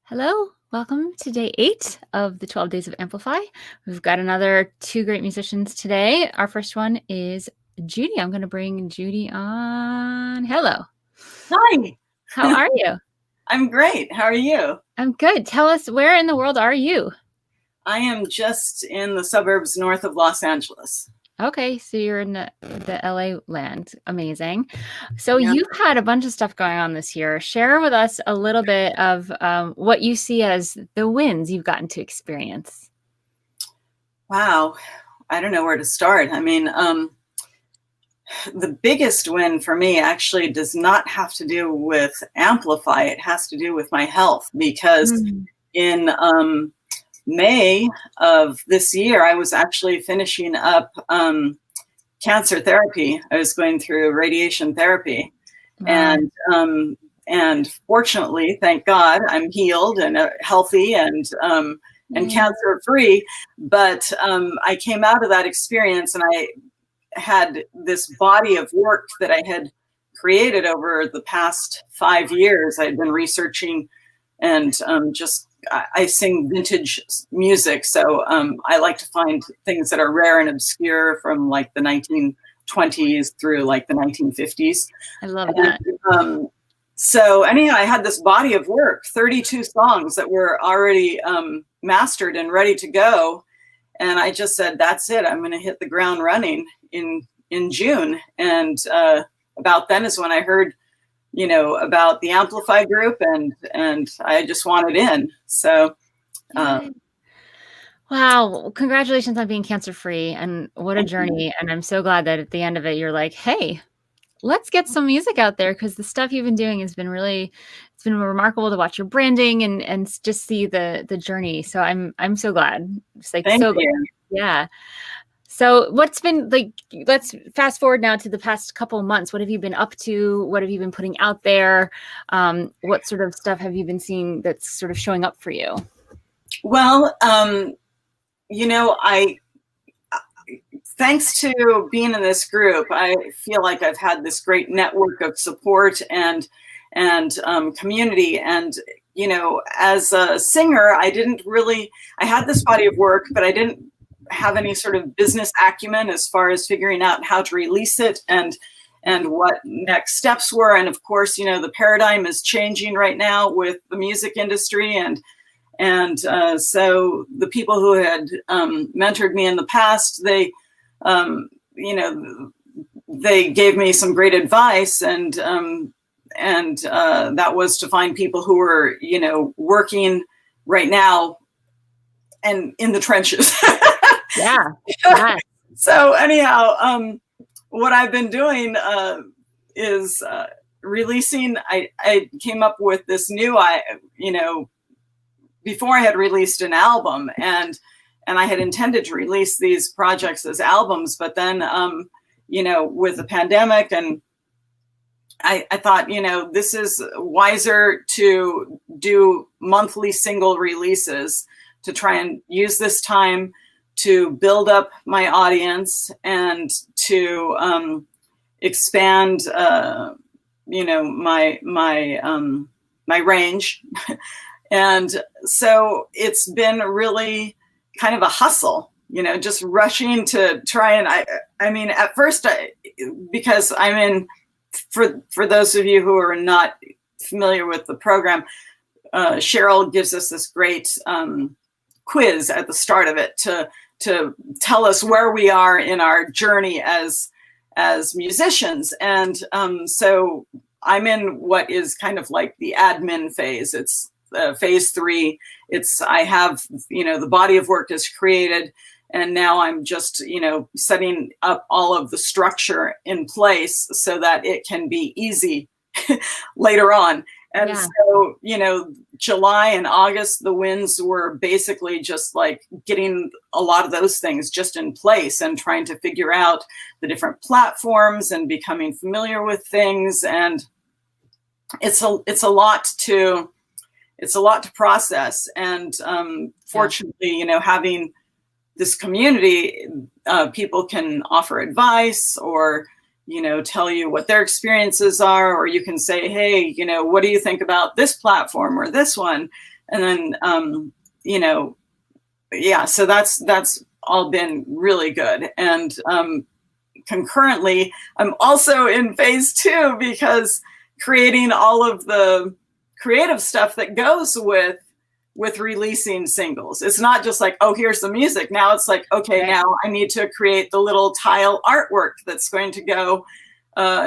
Hello, welcome to day 8 of the 12 Days of Amplify. We've got another 2 great musicians today. Our first one is Judy. I'm going to bring Judy on. Hello. Hi. How are you? I'm great. How are you? I'm good. Tell us, where in the world are you? I am just in the suburbs north of Los Angeles. Okay, so you're in the LA land. Amazing. So Yeah. you've had a bunch of stuff going on this year. Share with us a little bit of what you see as the wins you've gotten to experience. Wow. I don't know where to start. I mean, the biggest win for me actually does not have to do with Amplify. It has to do with my health because in May of this year, I was actually finishing up cancer therapy. I was going through radiation therapy. Wow. And fortunately, thank God, I'm healed and healthy and cancer free. But I came out of that experience and I had this body of work that I had created over the past 5 years. I'd been researching and I sing vintage music. So I like to find things that are rare and obscure from like the 1920s through like the 1950s. I love that. So anyhow, I had this body of work, 32 songs that were already mastered and ready to go. And I just said, that's it. I'm going to hit the ground running in June. And about then is when I heard, about the Amplify group and I just wanted in. So, wow. Congratulations on being cancer free, and what a journey. And I'm so glad that at the end of it, you're like, hey, let's get some music out there, because the stuff you've been doing has been it's been remarkable to watch your branding and just see the journey. So I'm so glad. It's like, thank so you. glad. Yeah. So what's been like, let's fast forward now to the past couple of months. What have you been up to? What have you been putting out there? What sort of stuff have you been seeing that's sort of showing up for you? Well, thanks to being in this group, I feel like I've had this great network of support and community. And, as a singer, I had this body of work, but I didn't have any sort of business acumen as far as figuring out how to release it and what next steps were. And of course, the paradigm is changing right now with the music industry. And so the people who had mentored me in the past, they gave me some great advice, and that was to find people who were, working right now and in the trenches. Yeah. So anyhow, what I've been doing is releasing. I came up with this new, before I had released an album, and I had intended to release these projects as albums, but then, with the pandemic, and I thought, this is wiser to do monthly single releases to try and use this time to build up my audience and to expand, my range. And so it's been really kind of a hustle, just rushing to try. And I mean, at first, because I'm in, for those of you who are not familiar with the program, Cheryl gives us this great quiz at the start of it to tell us where we are in our journey as musicians. And so I'm in what is kind of like the admin phase. It's phase 3. I have, the body of work is created, and now I'm just, setting up all of the structure in place so that it can be easy later on. And so, July and August, the wins were basically just like getting a lot of those things just in place and trying to figure out the different platforms and becoming familiar with things. And it's a lot to process. And fortunately, having this community, people can offer advice or, tell you what their experiences are, or you can say, hey, what do you think about this platform or this one? and then, you know, yeah, so that's all been really good. And concurrently, I'm also in phase 2 because creating all of the creative stuff that goes with releasing singles. It's not just like, oh, here's the music. Now it's like, okay, now I need to create the little tile artwork that's going to go,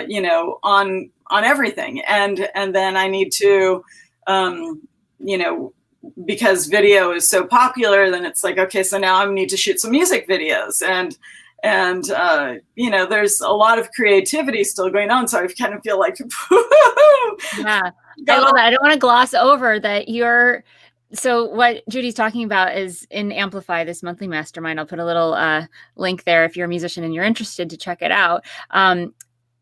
you know, on everything. And then I need to, you know, because video is so popular, then it's like, okay, so now I need to shoot some music videos. And you know, there's a lot of creativity still going on. So I kind of feel like, yeah, I love that. I don't want to gloss over that you're, so what Judy's talking about is in Amplify, this monthly mastermind. I'll put a little link there if you're a musician and you're interested to check it out.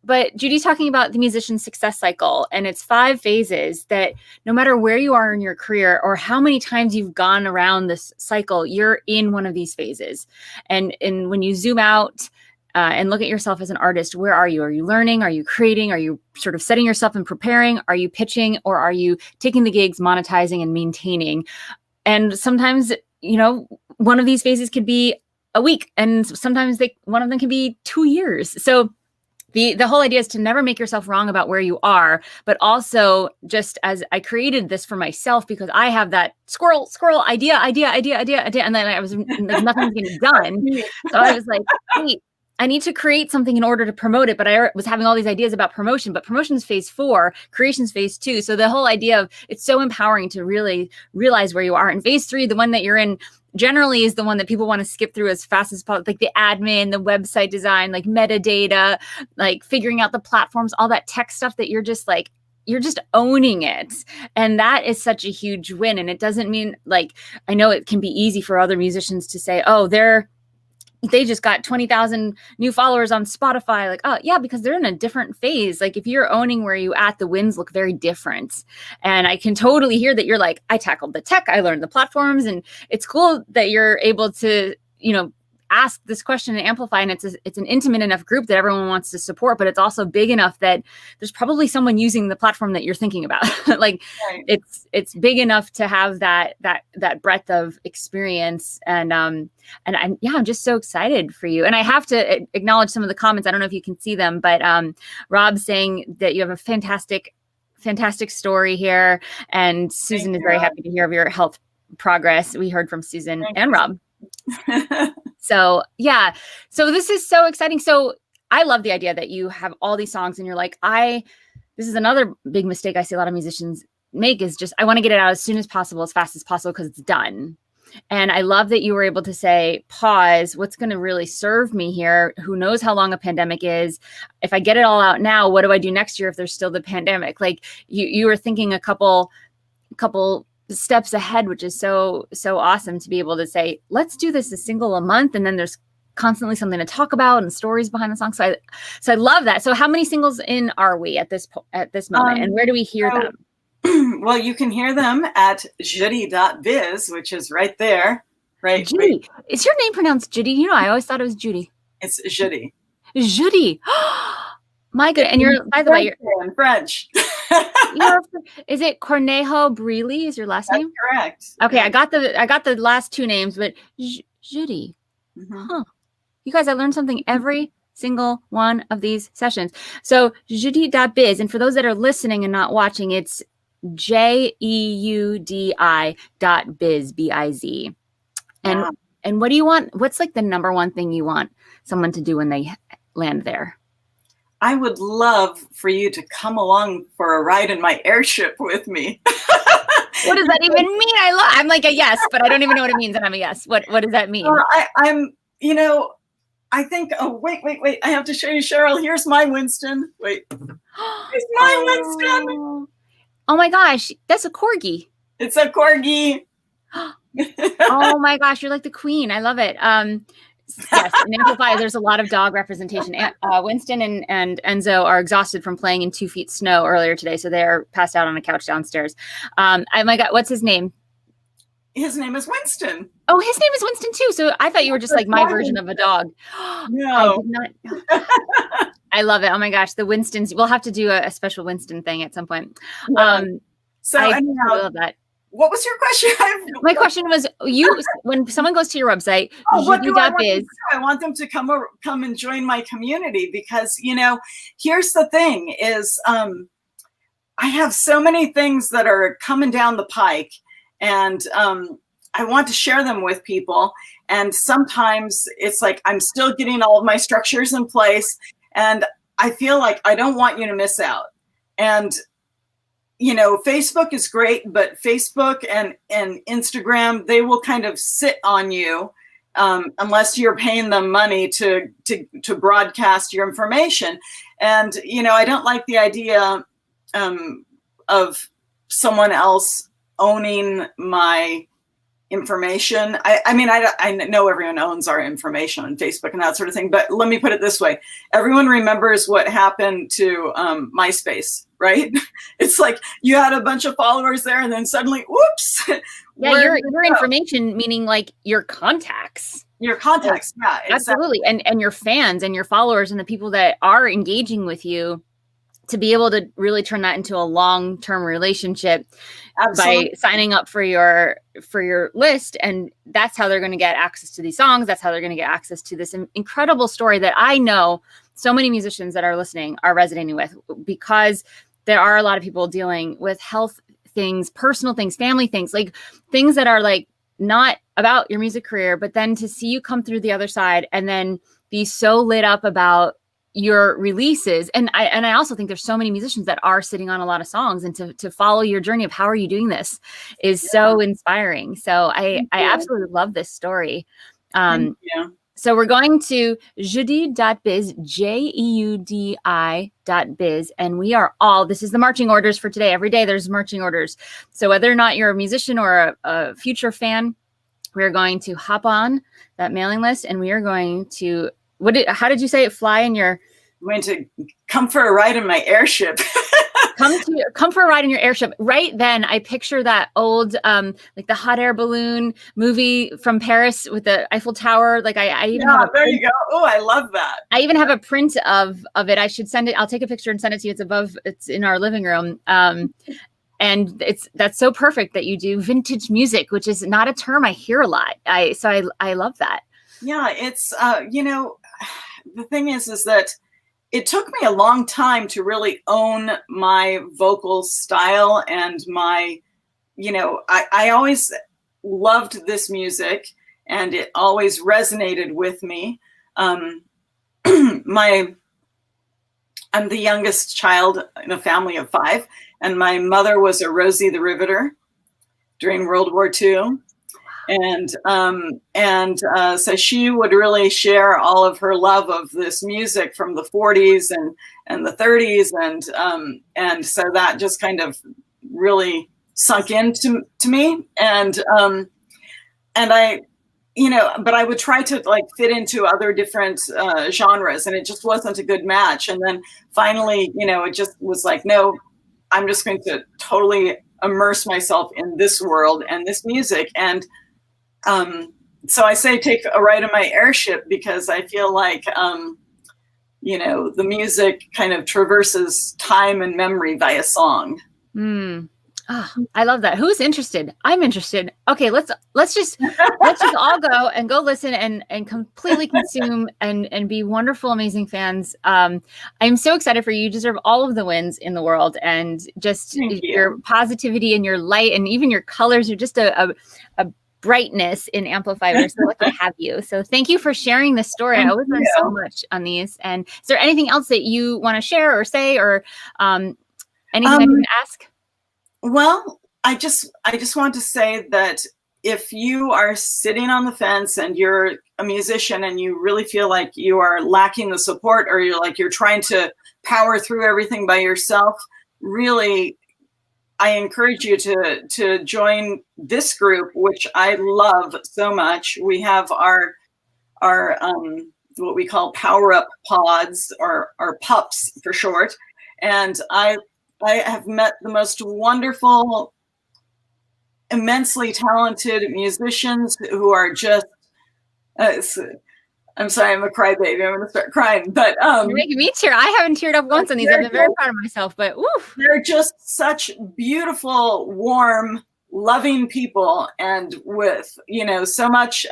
But Judy's talking about the musician's success cycle, and it's 5 phases that no matter where you are in your career or how many times you've gone around this cycle, you're in one of these phases. And when you zoom out and look at yourself as an artist, where are you? Are you learning? Are you creating? Are you sort of setting yourself and preparing? Are you pitching, or are you taking the gigs, monetizing and maintaining? And sometimes, you know, one of these phases could be a week, and sometimes one of them can be 2 years. So the whole idea is to never make yourself wrong about where you are, but also just as I created this for myself because I have that squirrel idea, and then I was like, nothing's getting done. So I was like, wait, I need to create something in order to promote it, but I was having all these ideas about promotion, but promotion's phase 4, creation's phase 2. So the whole idea of it's so empowering to really realize where you are. And phase 3, the one that you're in, generally is the one that people want to skip through as fast as possible, like the admin, the website design, like metadata, like figuring out the platforms, all that tech stuff that you're just like, you're just owning it. And that is such a huge win. And it doesn't mean, like, I know it can be easy for other musicians to say, oh, they just got 20,000 new followers on Spotify. Like, oh yeah, because they're in a different phase. Like if you're owning where you at, the wins look very different. And I can totally hear that you're like, I tackled the tech, I learned the platforms, and it's cool that you're able to, you know, ask this question and amplify. And it's an intimate enough group that everyone wants to support, but it's also big enough that there's probably someone using the platform that you're thinking about. Like right. It's big enough to have that breadth of experience. And I'm just so excited for you. And I have to acknowledge some of the comments. I don't know if you can see them, but Rob saying that you have a fantastic story here. And Susan is very happy to hear of your health progress. We heard from Susan and Rob. So yeah, so this is so exciting. So I love the idea that you have all these songs and you're like, this is another big mistake I see a lot of musicians make, is just, I want to get it out as soon as possible, as fast as possible, because it's done. And I love that you were able to say, pause, what's going to really serve me here? Who knows how long a pandemic is? If I get it all out now, what do I do next year if there's still the pandemic? Like you were thinking a couple steps ahead, which is so awesome to be able to say, let's do this a single a month, and then there's constantly something to talk about and stories behind the song. So I love that. So how many singles in are we at this moment, and where do we hear them? Well, you can hear them at judy.biz, which is right there. Right. Judy. Is your name pronounced Judy? You know, I always thought it was Judy. It's Judy. Judy. My good. And you're, by the way, you're in French. Is it Cornejo Breely? Is your last name? That's correct. Okay, yeah. I got the last 2 names, but Judy. Mm-hmm. Huh. You guys, I learned something every single one of these sessions. So judy.biz, and for those that are listening and not watching, it's JEUDI.biz, B-I-Z. And what do you want? What's like the number one thing you want someone to do when they land there? I would love for you to come along for a ride in my airship with me. What does that even mean? I'm like a yes, but I don't even know what it means, and I'm a yes. What does that mean? I'm, you know, I think, oh, wait. I have to show you, Cheryl. Here's my Winston. Wait. Here's my Winston. Oh my gosh, that's a corgi. It's a corgi. Oh my gosh, you're like the queen. I love it. Yes, in Amplify, there's a lot of dog representation. Winston and Enzo are exhausted from playing in 2 feet snow earlier today, so they're passed out on a couch downstairs. Oh my God, what's his name? His name is Winston. Oh, his name is Winston too. So I thought you were just like my version of a dog. No. I did not. I love it. Oh my gosh, the Winstons. We'll have to do a special Winston thing at some point. Yeah. So I anyhow, love that. what was your question? My question was, when someone goes to your website, what do I want Biz, them to do? I want them to come and join my community, because, you know, here's the thing is, I have so many things that are coming down the pike, and I want to share them with people. And sometimes it's like I'm still getting all of my structures in place, and I feel like I don't want you to miss out. And you know, Facebook is great, but Facebook and Instagram, they will kind of sit on you unless you're paying them money to broadcast your information. And you know, I don't like the idea of someone else owning my information. I mean, I know everyone owns our information on Facebook and that sort of thing, but let me put it this way. Everyone remembers what happened to MySpace, right? It's like you had a bunch of followers there, and then suddenly, whoops. Yeah, your information, meaning like your contacts. Your contacts, yeah. Exactly. Absolutely. And your fans and your followers and the people that are engaging with you, to be able to really turn that into a long-term relationship. Absolutely. By signing up for your list. And that's how they're going to get access to these songs. That's how they're going to get access to this incredible story that I know so many musicians that are listening are resonating with, because there are a lot of people dealing with health things, personal things, family things, like things that are like not about your music career, but then to see you come through the other side and then be so lit up about your releases. And I also think there's so many musicians that are sitting on a lot of songs, and to follow your journey of how are you doing this is so inspiring. So I absolutely love this story. So we're going to jeudi.biz, jeudi.biz, and we are this is the marching orders for today. Every day there's marching orders. So whether or not you're a musician or a future fan, we're going to hop on that mailing list, and we are going to, how did you say it? Fly in your... I'm going to come for a ride in my airship. come for a ride in your airship. Right then, I picture that old, like the hot air balloon movie from Paris with the Eiffel Tower. Like I even have there you go. Oh, I love that. I even have a print of it. I should send it. I'll take a picture and send it to you. It's in our living room. And that's so perfect that you do vintage music, which is not a term I hear a lot. I love that. Yeah, it's you know, the thing is that it took me a long time to really own my vocal style and my, you know, I always loved this music and it always resonated with me. I'm the youngest child in a family of 5, and my mother was a Rosie the Riveter during World War II. And so she would really share all of her love of this music from the 40s and the 30s, and so that just kind of really sunk into me, and I, you know, but I would try to like fit into other different genres, and it just wasn't a good match. And then finally, you know, it just was like, no, I'm just going to totally immerse myself in this world and this music. And so I say take a ride in my airship, because I feel like, you know, the music kind of traverses time and memory via song. Oh, I love that. Who's interested? I'm interested. Okay, let's just all go and go listen and completely consume and be wonderful, amazing fans. I'm so excited for you. You deserve all of the wins in the world, and just your positivity and your light and even your colors are just a brightness in Amplify. We're so lucky to have you. So thank you for sharing this story. I always learn so much on these. And is there anything else that you want to share or say, or anything I didn't ask? Well, I just want to say that if you are sitting on the fence and you're a musician and you really feel like you are lacking the support, or you're trying to power through everything by yourself, really, I encourage you to join this group, which I love so much. We have our what we call power up pods, or pups for short. And I have met the most wonderful, immensely talented musicians who are just, I'm sorry, I'm a crybaby. I'm going to start crying, but you're making me tear. I haven't teared up once on these. I've been very proud of myself, but woof. They're just such beautiful, warm, loving people and with, so much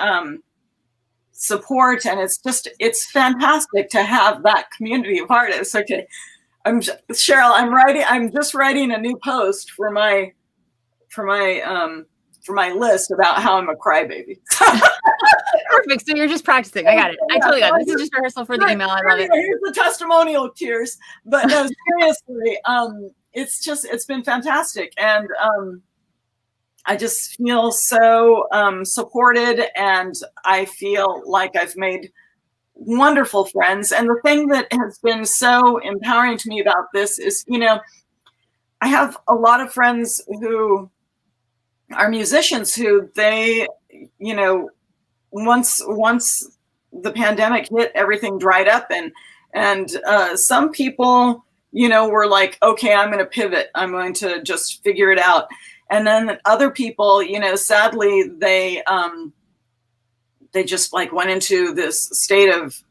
support. And it's fantastic to have that community of artists. Okay. Cheryl, I'm just writing a new post for my list about how I'm a crybaby. Perfect. So you're just practicing. I got it. I totally got it. This is just rehearsal for the email. I love it. Here's the testimonial tears. But no, seriously, it's been fantastic. And I just feel so supported, and I feel like I've made wonderful friends. And the thing that has been so empowering to me about this is, I have a lot of friends who are musicians who they, once the pandemic hit, everything dried up, and some people, were like, okay, I'm going to pivot. I'm going to just figure it out. And then other people, sadly, they just like went into this state of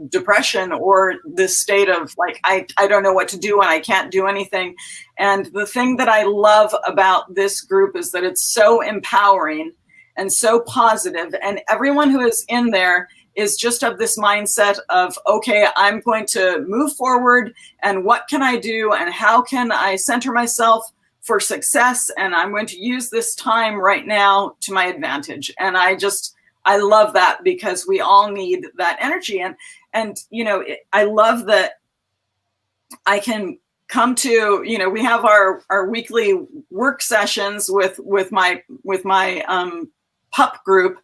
depression, or this state of like, I don't know what to do and I can't do anything. And the thing that I love about this group is that it's so empowering and so positive, and everyone who is in there is just of this mindset of, okay, I'm going to move forward, and what can I do, and how can I center myself for success, and I'm going to use this time right now to my advantage. And I love that, because we all need that energy. And I love that I can come to, we have our weekly work sessions with my pup group.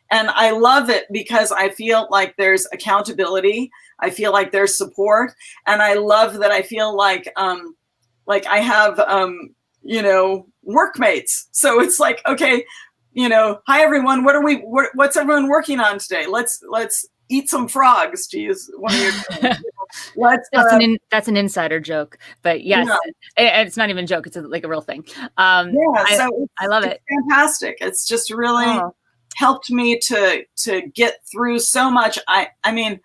And I love it because I feel like there's accountability. I feel like there's support. And I love that I feel like I have, workmates. So it's like, okay, hi everyone, what's everyone working on today? Let's eat some frogs, to use one of your that's an insider joke, but yes, it's not even a joke, it's like a real thing. I love it. Fantastic. It's just really helped me to get through so much. I mean,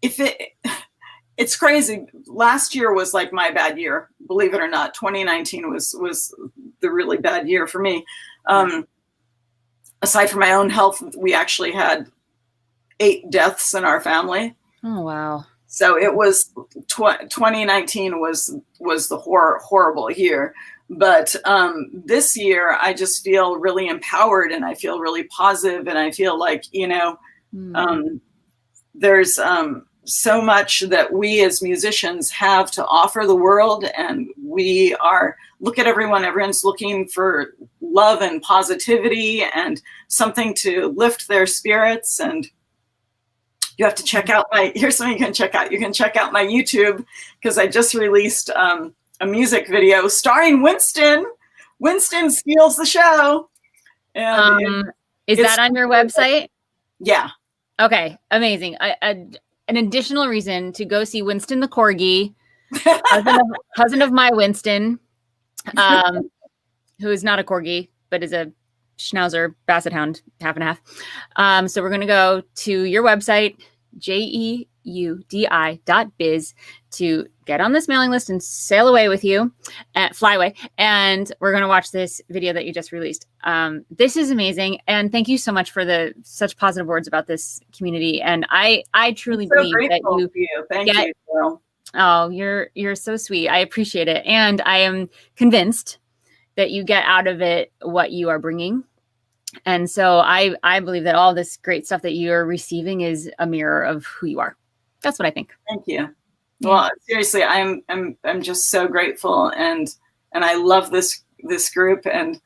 it's crazy. Last year was like my bad year, believe it or not. 2019 was the really bad year for me. Aside from my own health, we actually had 8 deaths in our family. Oh, wow. So it was 2019 was the horrible year. But this year, I just feel really empowered, and I feel really positive, and I feel like, there's so much that we as musicians have to offer the world, and look at everyone's looking for love and positivity and something to lift their spirits. And you have to check out here's something you can check out. You can check out my YouTube, because I just released a music video starring Winston. Winston steals the show. And is that on your website? Yeah. Okay. Amazing. An additional reason to go see Winston the Corgi, cousin of my Winston, who is not a Corgi, but is a Schnauzer Basset Hound, half and half. So we're going to go to your website, jeudi.biz, to get on this mailing list and sail away with you, fly away. And we're going to watch this video that you just released. This is amazing. And thank you so much for such positive words about this community. And I truly believe that you. Thank you. Girl. Oh, you're so sweet. I appreciate it. And I am convinced that you get out of it what you are bringing. And so I believe that all this great stuff that you're receiving is a mirror of who you are. That's what I think. Thank you. Well, seriously, I'm just so grateful, and I love this group, and I'm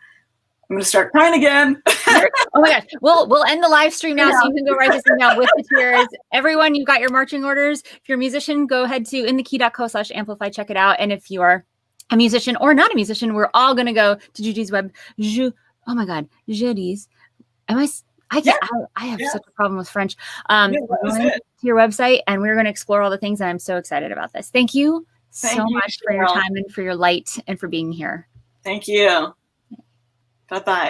going to start crying again. Oh my gosh. We'll end the live stream now, so you can go write this thing down with the tears. Everyone, you got your marching orders. If you're a musician, go ahead to inthekey.co/amplify, check it out. And if you are a musician or not a musician, we're all going to go to Judy's web. Oh my God, Judy's. I have such a problem with French. To your website, and we're going to explore all the things, and I'm so excited about this. Thank you so much for your time and for your light and for being here. Thank you. Bye-bye.